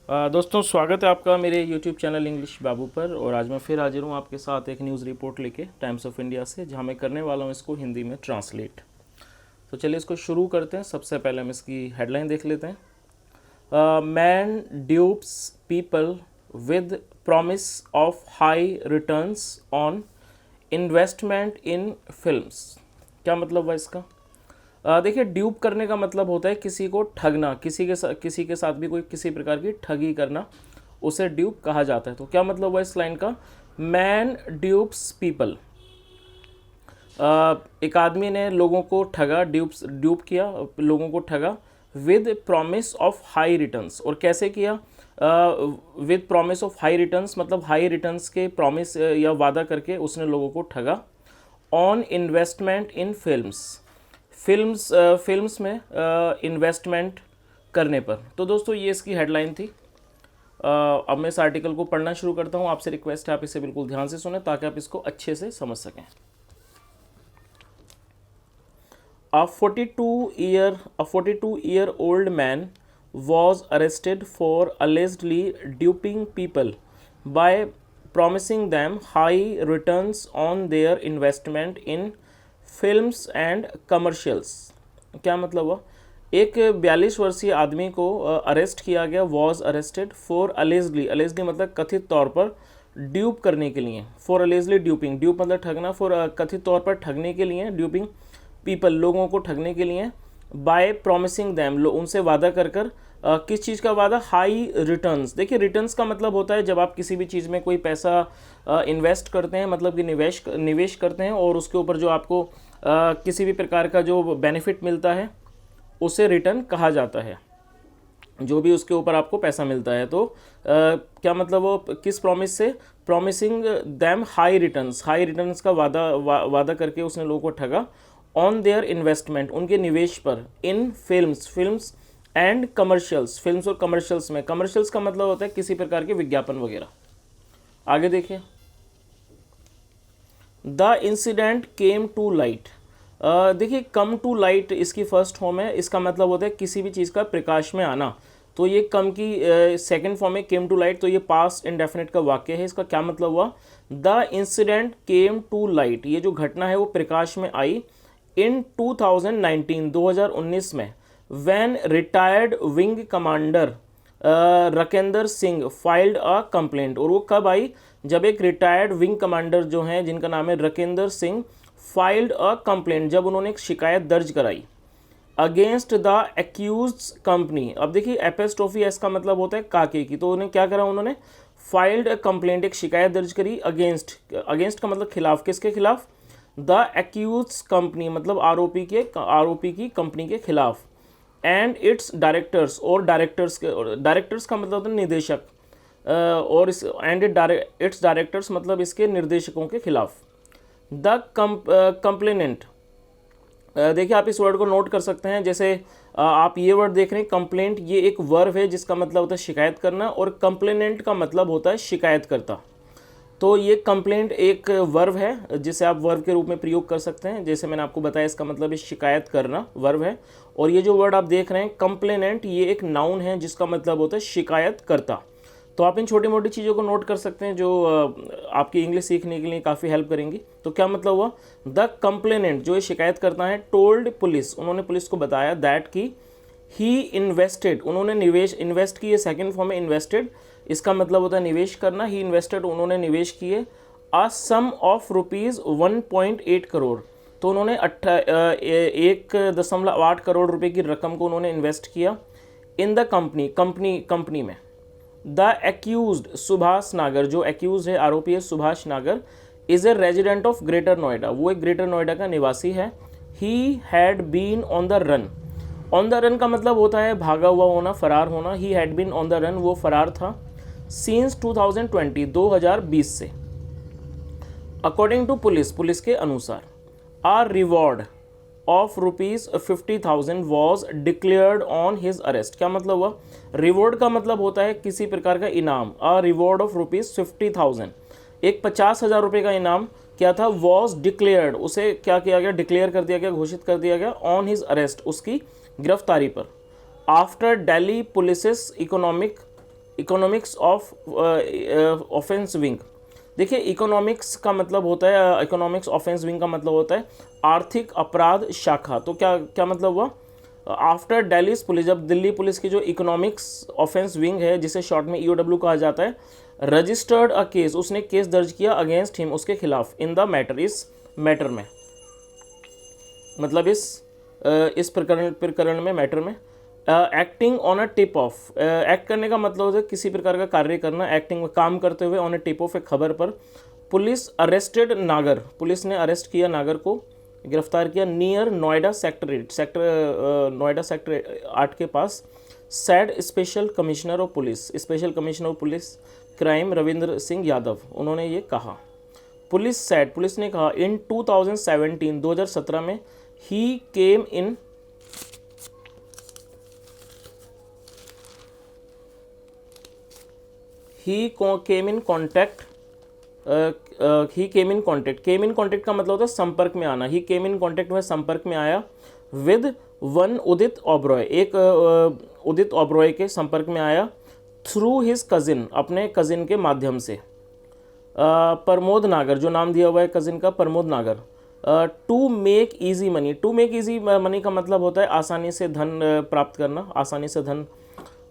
दोस्तों स्वागत है आपका मेरे YouTube चैनल इंग्लिश बाबू पर। और आज मैं फिर हाजिर हूँ आपके साथ एक न्यूज़ रिपोर्ट लेके टाइम्स ऑफ इंडिया से, जहाँ मैं करने वाला हूँ इसको हिंदी में ट्रांसलेट। तो चलिए इसको शुरू करते हैं। सबसे पहले हम इसकी हेडलाइन देख लेते हैं। Man dupes people with promise of high returns on investment in films. क्या मतलब हुआ इसका? देखिए, ड्यूप करने का मतलब होता है किसी को ठगना, किसी के साथ भी कोई किसी प्रकार की ठगी करना, उसे ड्यूप कहा जाता है। तो क्या मतलब हुआ इस लाइन का? Man dupes people. एक आदमी ने लोगों को ठगा, ड्यूप किया, लोगों को ठगा with promise of high returns. और कैसे किया? With promise of high returns मतलब हाई रिटर्न्स के प्रॉमिस या वादा करके उसने लोगों को ठगा ऑन इन्वेस्टमेंट इन फिल्म्स में इन्वेस्टमेंट करने पर। तो दोस्तों ये इसकी हेडलाइन थी। अब मैं इस आर्टिकल को पढ़ना शुरू करता हूँ। आपसे रिक्वेस्ट है आप इसे बिल्कुल ध्यान से सुने ताकि आप इसको अच्छे से समझ सकें। A 42-year-old man was arrested for allegedly duping people by promising them high returns on their investment in films and commercials। क्या मतलब हुआ? एक 42 वर्षीय आदमी को अरेस्ट किया गया, वॉज अरेस्टेड फॉर अलेजली मतलब कथित तौर पर ड्यूप करने के लिए। फॉर अलेजली ड्यूपिंग, ड्यूप मतलब ठगना, फॉर कथित तौर पर ठगने के लिए, ड्यूपिंग पीपल लोगों को ठगने के लिए, बाय प्रोमिसिंग दैम उनसे वादा कर किस चीज़ का वादा? High returns. देखिए, रिटर्न्स का मतलब होता है जब आप किसी भी चीज़ में कोई पैसा इन्वेस्ट करते हैं, मतलब कि निवेश करते हैं, और उसके ऊपर जो आपको किसी भी प्रकार का जो बेनिफिट मिलता है उसे रिटर्न कहा जाता है, जो भी उसके ऊपर आपको पैसा मिलता है। तो क्या मतलब वो किस प्रॉमिस से? प्रॉमिसिंग दैम हाई रिटर्न्स का वादा करके उसने लोगों को ठगा ऑन देयर इन्वेस्टमेंट, उनके निवेश पर, in films and commercials, films और कमर्शियल्स में। कमर्शियल्स का मतलब होता है किसी प्रकार के विज्ञापन वगैरह। आगे देखिए, the incident came to light. देखिए, कम टू लाइट इसकी फर्स्ट फॉर्म है। इसका मतलब होता है किसी भी चीज़ का प्रकाश में आना। तो ये कम की सेकंड फॉर्म है केम टू लाइट, तो ये पास्ट इंडेफिनिट का वाक्य है। इसका क्या मतलब हुआ? The incident came to light, ये जो घटना है वो प्रकाश में आई इन 2019 में, when retired wing commander Rakender Singh filed a complaint. और वो कब आई? जब एक रिटायर्ड विंग कमांडर जो हैं, जिनका नाम है रकेंदर सिंह, फाइल्ड अ कंप्लेंट, जब उन्होंने एक शिकायत दर्ज कराई अगेंस्ट द एक्यूज्ड कंपनी। अब देखिए, एपेस्ट्रोफी एस का मतलब होता है काके की, तो उन्हें क्या करा? उन्होंने फाइल्ड अ कंप्लेंट, एक शिकायत दर्ज करी अगेंस्ट का मतलब खिलाफ, किसके खिलाफ? द एक्यूज्ड कंपनी मतलब आरोपी की कंपनी के खिलाफ, एंड इट्स डायरेक्टर्स, और डायरेक्टर्स का मतलब होता है निदेशक, और इस एंड इट्स डायरेक्टर्स मतलब इसके निर्देशकों के खिलाफ। द कंप्लेनेंट, देखिए आप इस वर्ड को नोट कर सकते हैं। जैसे आप ये वर्ड देख रहे हैं कंप्लेंट, ये एक वर्ब है जिसका मतलब होता है शिकायत करना, और कंप्लेनेंट का मतलब होता है शिकायतकर्ता। तो ये कंप्लेंट एक वर्ब है जिसे आप वर्ब के रूप में प्रयोग कर सकते हैं। जैसे मैंने आपको बताया, इसका मतलब है शिकायत करना, वर्ब है। और ये जो वर्ड आप देख रहे हैं कंप्लेनेंट, ये एक नाउन है जिसका मतलब होता है शिकायतकर्ता। तो आप इन छोटी मोटी चीज़ों को नोट कर सकते हैं जो आपकी इंग्लिश सीखने के लिए काफ़ी हेल्प करेंगी। तो क्या मतलब हुआ? द कंप्लेनेंट, जो ये शिकायत करता है, टोल्ड पुलिस, उन्होंने पुलिस को बताया, दैट की ही इन्वेस्टेड, उन्होंने इन्वेस्ट की, ये सेकेंड फॉर्म में इन्वेस्टेड, इसका मतलब होता है निवेश करना। ही इन्वेस्टेड, उन्होंने निवेश किए, अ सम ऑफ रुपीज़ 1.8 करोड़, तो उन्होंने 1.8 करोड़ रुपए की रकम को उन्होंने इन्वेस्ट किया इन द कंपनी में। द एक्यूज्ड सुभाष नागर, जो एक्यूज है, आरोपी है Subhash Nagar, is a resident of greater Noida, वो एक ग्रेटर नोएडा का निवासी है। He had been on the run, on the run का मतलब होता है भागा हुआ होना, फरार होना। He had been on the run, वो फरार था, सीन्स 2020 से। अकॉर्डिंग टू पुलिस के अनुसार, a reward of ₹50,000 was declared on his arrest. क्या मतलब हुआ? रिवॉर्ड का मतलब होता है किसी प्रकार का इनाम। अ रिवॉर्ड ऑफ ₹50,000, एक 50,000 रुपये का इनाम क्या था? वॉज डिक्लेयर्ड, उसे क्या किया गया? डिक्लेयर कर दिया गया, घोषित कर दिया गया, ऑन हिज अरेस्ट, उसकी गिरफ्तारी पर। After Delhi police economic economics of offence wing. देखिए इकोनॉमिक्स का मतलब होता है, इकोनॉमिक्स ऑफेंस विंग का मतलब होता है आर्थिक अपराध शाखा। तो क्या क्या मतलब हुआ, आफ्टर दिल्ली पुलिस, जब दिल्ली पुलिस की जो इकोनॉमिक्स ऑफेंस विंग है जिसे शॉर्ट में ईओडब्ल्यू कहा जाता है, रजिस्टर्ड अ केस, उसने केस दर्ज किया अगेंस्ट हिम, उसके खिलाफ, इन द मैटर, इस मैटर में, मतलब इस प्रकरण में, मैटर में, acting on a tip of, act करने का मतलब होता है किसी प्रकार का कार्य करना, एक्टिंग में काम करते हुए, ऑन अ टिप ऑफ, एक खबर पर। पुलिस अरेस्टेड नागर, पुलिस ने अरेस्ट किया नागर को, गिरफ्तार किया, near Noida sector Noida sector 8 के पास। Said special commissioner of police, special commissioner of police crime Ravindra Singh Yadav, उन्होंने ये कहा। पुलिस सैड, पुलिस ने कहा, इन 2017, 2017 में, ही केम in contact, he came in contact का मतलब होता है संपर्क में आना। ही केम इन कॉन्टैक्ट में संपर्क में आया विद वन उदित ओबरॉय, एक उदित ओबरॉय के संपर्क में आया, थ्रू हिज कजिन, अपने कजिन के माध्यम से, प्रमोद नागर, जो नाम दिया हुआ है कजिन का, Pramod Nagar. To make easy money, to make easy money का मतलब होता है आसानी से धन प्राप्त करना, आसानी से धन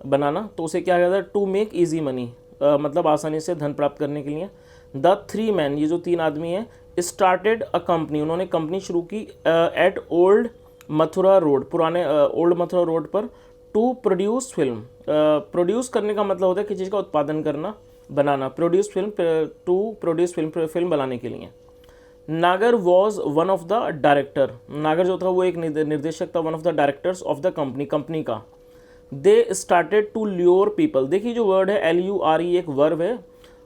बनाना। तो उसे क्या कहता है, टू मेक ईजी मनी, मतलब आसानी से धन प्राप्त करने के लिए। द थ्री मैन, ये जो 3 आदमी हैं, स्टार्टेड अ कंपनी, उन्होंने कंपनी शुरू की, एट ओल्ड मथुरा रोड, पुराने ओल्ड मथुरा रोड पर, टू प्रोड्यूस फिल्म, प्रोड्यूस करने का मतलब होता है किसी चीज़ का उत्पादन करना, बनाना, produce film, to produce film, film बनाने के लिए। Nagar was one of the director, Nagar जो था वो एक निर्देशक था, one of the directors of the company, company का। They started to lure people, देखिए जो वर्ड है LURE एक वर्ब है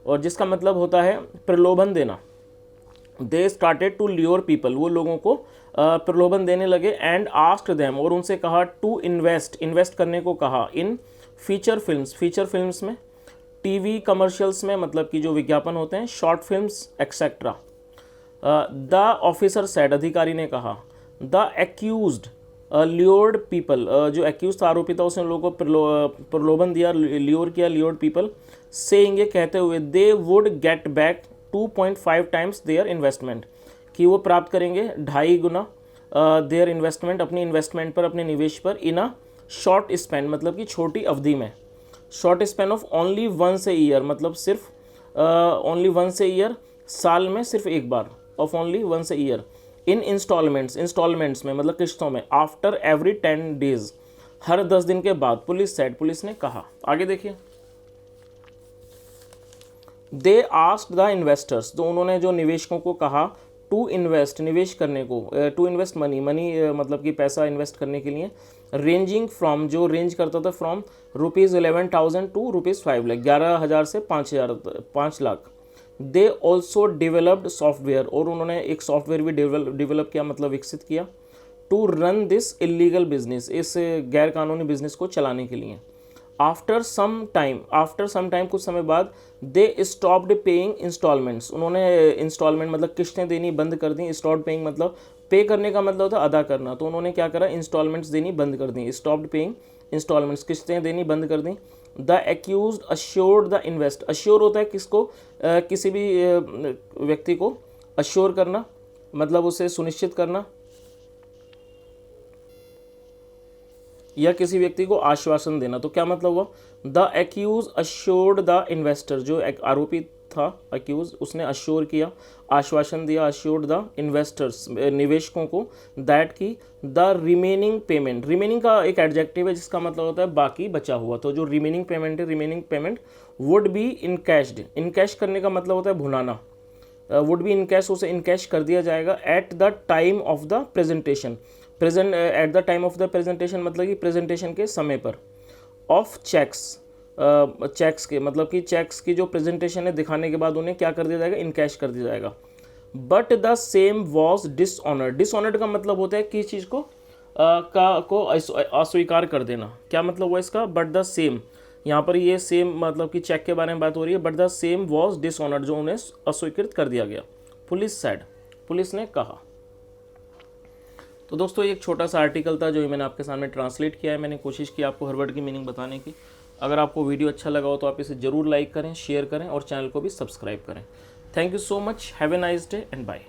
और जिसका मतलब होता है प्रलोभन देना। They started to lure people, वो लोगों को प्रलोभन देने लगे, एंड आस्क्ड देम, और उनसे कहा, टू इन्वेस्ट करने को कहा, इन फीचर फिल्म्स में, टीवी कमर्शियल्स में, मतलब कि जो विज्ञापन होते हैं, short films etcetera. The officer said, अधिकारी ने कहा, द एक्यूज्ड ल्योर्ड पीपल, जो एक्यूज था, आरोपी था, उसने लोगों को प्रलोभन दिया, ल्योर किया, ल्योर्ड पीपल, सेइंग, ये कहते हुए, they would get back 2.5 times their investment, कि वो प्राप्त करेंगे 2.5 गुना देयर इन्वेस्टमेंट, अपनी इन्वेस्टमेंट पर, अपने निवेश पर, इन अ शॉर्ट स्पैन, मतलब कि छोटी अवधि में, short span of only once a year, मतलब सिर्फ ओनली वंस ए ईयर, साल में सिर्फ एक बार, of only once a year, in instalments में, मतलब किस्तों में, आफ्टर एवरी 10 डेज, हर 10 दिन के बाद। पुलिस सेड, पुलिस ने कहा। आगे देखिए, दे आस्क्ड द इन्वेस्टर्स, तो उन्होंने जो निवेशकों को कहा, टू इन्वेस्ट, निवेश करने को, टू इन्वेस्ट मनी, मतलब कि पैसा इन्वेस्ट करने के लिए, रेंजिंग फ्रॉम, जो रेंज करता था, फ्रॉम ₹11,000 टू ₹5 लाख, 11,000 से 5 lakh. They also developed software, और उन्होंने एक सॉफ्टवेयर भी डेवलप किया, मतलब विकसित किया, to run this illegal business, इस गैर कानूनी बिजनेस को चलाने के लिए। आफ्टर सम टाइम, कुछ समय बाद, दे स्टॉप्ड पेइंग इंस्टॉलमेंट्स, उन्होंने इंस्टॉलमेंट मतलब किस्तें देनी बंद कर दी। स्टॉप्ड पेइंग मतलब पे करने का मतलब होता है अदा करना, तो उन्होंने क्या करा, इंस्टॉलमेंट्स देनी बंद कर दी। स्टॉप्ड पेइंग इंस्टॉलमेंट्स, किस्तें देनी बंद कर दी। The accused assured the invest, assure होता है किसको, किसी भी व्यक्ति को अश्योर करना, मतलब उसे सुनिश्चित करना, या किसी व्यक्ति को आश्वासन देना। तो क्या मतलब हुआ, the accused assured the investor, जो एक आरोपी था एक्यूज, उसने अश्योर किया, आश्वासन दिया, अश्योर्ड द इन्वेस्टर्स, निवेशकों को, दैट की द रिमेनिंग पेमेंट, रिमेनिंग का एक एडजेक्टिव है जिसका मतलब होता है बाकी बचा हुआ, तो जो रिमेनिंग पेमेंट है, remaining payment would be encashed, encash करने का मतलब होता है भुनाना, वुड बी इनकैश, उसे इनकैश कर दिया जाएगा, at the time of the presentation, at the time of the presentation मतलब कि प्रेजेंटेशन के समय पर, ऑफ चेक्स के, मतलब कि चेक्स की जो प्रेजेंटेशन है दिखाने के बाद उन्हें क्या कर दिया जाएगा, इनकैश कर दिया जाएगा। But the same was dishonoured, dishonoured का मतलब होता है किस चीज़ को को अस्वीकार कर देना। क्या मतलब हुआ इसका, बट द सेम, यहाँ पर ये सेम मतलब कि चेक के बारे में बात हो रही है, but the same was dishonoured, जो उन्हें अस्वीकृत कर दिया गया। पुलिस सेड, पुलिस ने कहा। तो दोस्तों एक छोटा सा आर्टिकल था जो मैंने आपके सामने ट्रांसलेट किया है, मैंने कोशिश की आपको हर वर्ड की मीनिंग बताने की। अगर आपको वीडियो अच्छा लगा हो तो आप इसे ज़रूर लाइक करें, शेयर करें और चैनल को भी सब्सक्राइब करें। Thank you so much, have a nice day and bye.